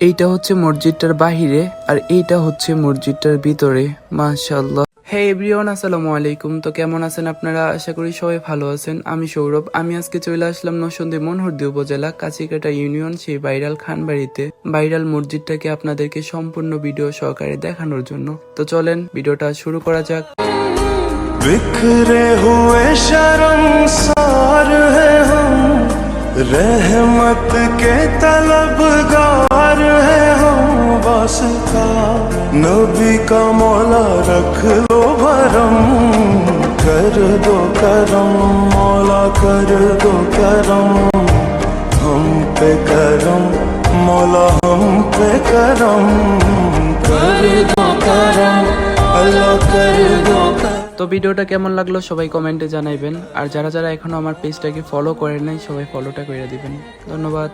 এইটা হচ্ছে মসজিদটার বাহিরে আর এইটা হচ্ছে মসজিদটার ভিতরে। মাশাআল্লাহ। হে এভরিওয়ান, আসসালামু আলাইকুম। তো কেমন আছেন আপনারা? আশা করি সবাই ভালো আছেন। আমি সৌরভ। আমি আজকে চলে আসলাম নরসিংদী মনহরদী উপজেলা কাছিকাটা ইউনিয়ন সেই ভাইরাল খানবাড়িতে ভাইরাল মসজিদটাকে আপনাদেরকে সম্পূর্ণ ভিডিও সহকারে দেখানোর জন্য। তো চলেন ভিডিওটা শুরু করা যাক। बिखरे हुए शर्मसार है हम, रहमत के तलबगार है हम, वास्ता नबी का मौला रख लो भरम, कर दो करम मौला कर दो करम, हम पे करम मौला हम पे करम, कर दो करम अल्लाह कर दो करम। তো ভিডিওটা কেমন লাগলো সবাই কমেন্টে জানাইবেন। আর যারা যারা এখনো আমার পেজটাকে ফলো করেন নাই সবাই ফলোটা করে দিবেন। ধন্যবাদ।